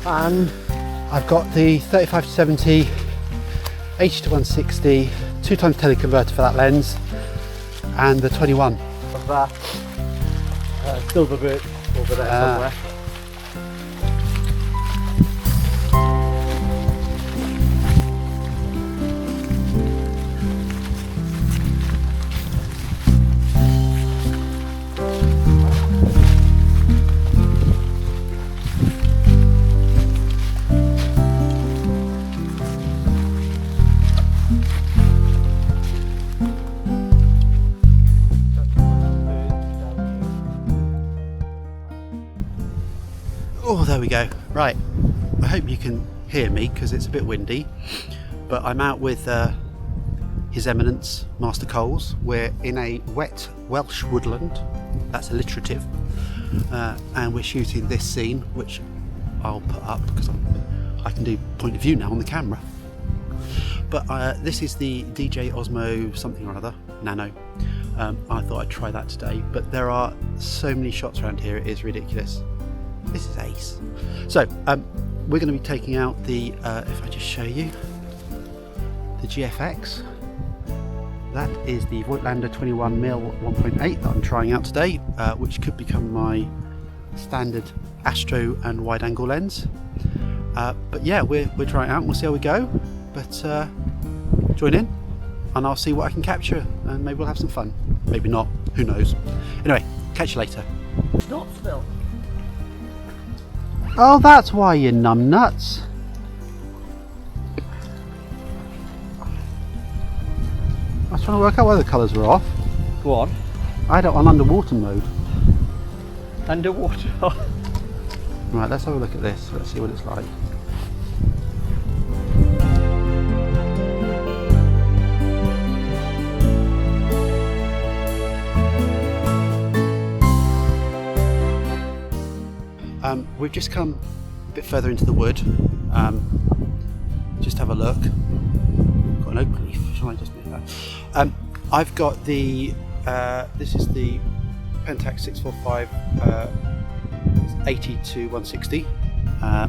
and I've got the 35-70, 80-160, 2x teleconverter for that lens, and the 21. Of that silver birch over there somewhere. Oh, there we go. Right, I hope you can hear me because it's a bit windy, but I'm out with His Eminence Master Coles. We're in a wet Welsh woodland, that's alliterative, and we're shooting this scene, which I'll put up because I can do point of view now on the camera. But this is the DJI Osmo something or other Nano. I thought I'd try that today, but there are so many shots around here, it is ridiculous. This is ace. So we're going to be taking out the, if I just show you, the GFX. That is the Voigtlander 21mm 1.8 that I'm trying out today, which could become my standard astro and wide angle lens. But yeah, we're trying it out and we'll see how we go. But join in and I'll see what I can capture and maybe we'll have some fun. Maybe not, who knows. Anyway, catch you later. Not still. Oh, that's why you're numb nuts. I was trying to work out why the colours were off. Go on. I had it on underwater mode. Underwater. Right, let's have a look at this. Let's see what it's like. We've just come a bit further into the wood. Just have a look. Got an oak leaf. Shall I just make that? I've got the. This is the Pentax 645 80-160,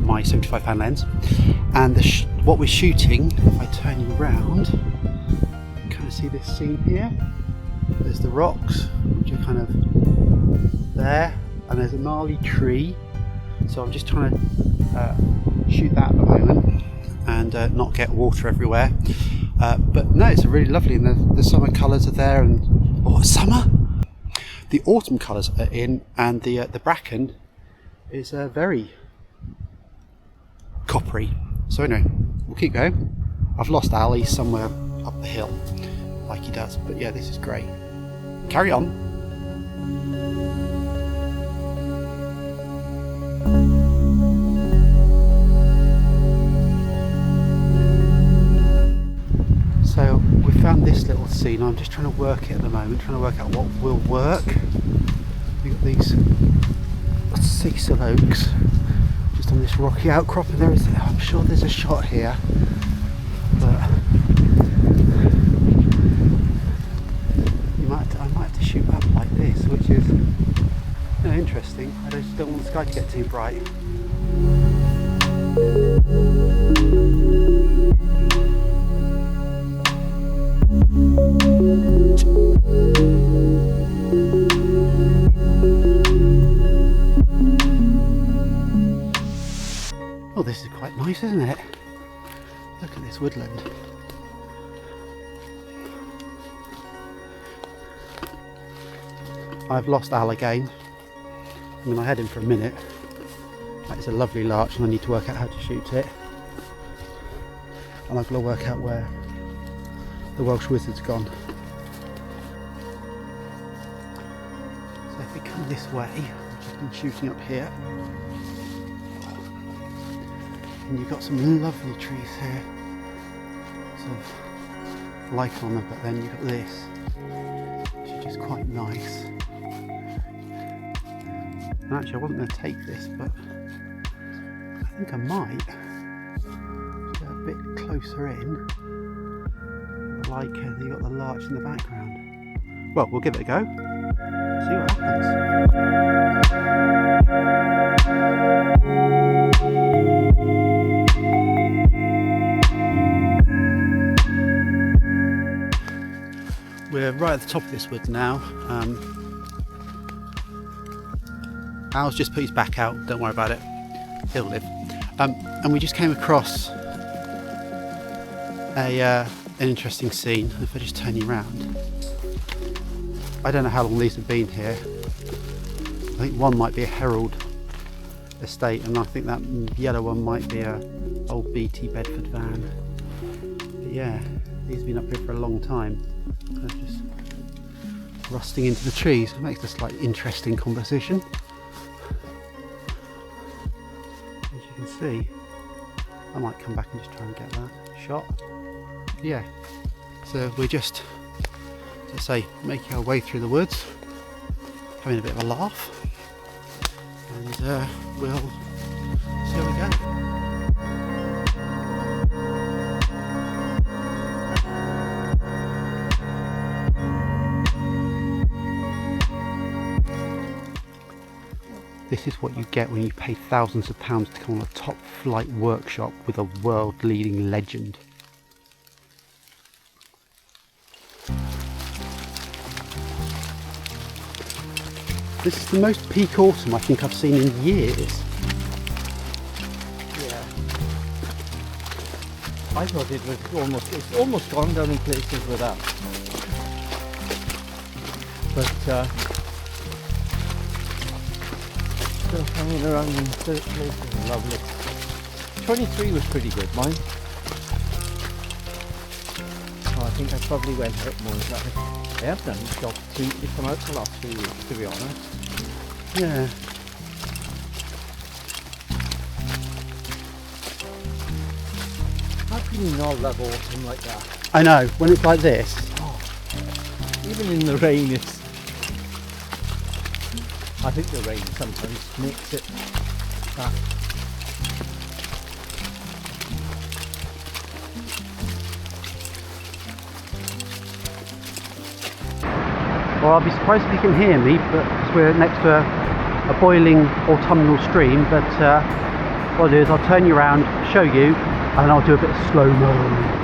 my 75-pound lens, and what we're shooting. If I turn you around, you kind of see this scene here. There's the rocks, which are kind of there, and there's a gnarly tree. So I'm just trying to shoot that at the moment and not get water everywhere. But no, it's really lovely, and the summer colours are there. And oh, summer! The autumn colours are in, and the bracken is very coppery. So anyway, we'll keep going. I've lost Ali somewhere up the hill, like he does. But yeah, this is great. Carry on. So we found this little scene. I'm just trying to work it at the moment, trying to work out what will work. We've got these Cecil oaks just on this rocky outcrop, and there is, I'm sure there's a shot here, but I might have to shoot up like this, which is interesting. I just don't want the sky to get too bright. Oh, this is quite nice, isn't it? Look at this woodland. I've lost Al again. I mean, I had him for a minute. That is a lovely larch, and I need to work out how to shoot it. And I've got to work out where the Welsh wizard's gone. So if we come this way, which I've been shooting up here, and you've got some lovely trees here, sort of lichen, but then you've got this, which is just quite nice. And actually, I wasn't going to take this, but I think I might get a bit closer in. Like you've got the larch in the background. Well, we'll give it a go. See what happens. we're right at the top of this wood now. Al's just put his back out, don't worry about it, he'll live. And we just came across an interesting scene. If I just turn you around, I don't know how long these have been here. I think one might be a Herald estate, and I think that yellow one might be a old BT Bedford van. But yeah, these have been up here for a long time. They're just rusting into the trees. It makes this like interesting conversation. As you can see, I might come back and just try and get that shot. Yeah, so we're just, as I say, making our way through the woods, having a bit of a laugh, and we'll see how we go. This is what you get when you pay thousands of pounds to come on a top flight workshop with a world leading legend. This is the most peak autumn I think I've seen in years. Yeah. I thought it was it's almost gone down in places with that. But still hanging around in certain places. Lovely. 23 was pretty good, mine. Oh, I think I probably went a bit more than that. I have done this job to come out the last 2 weeks, to be honest. Yeah. How can you not love autumn like that? I know, when it's like this. Oh, even in the rain, it's... I think the rain sometimes makes it that. Well, I'll be surprised if you can hear me, but because we're next to a boiling autumnal stream. But what I'll do is I'll turn you around, show you, and I'll do a bit of slow-mo.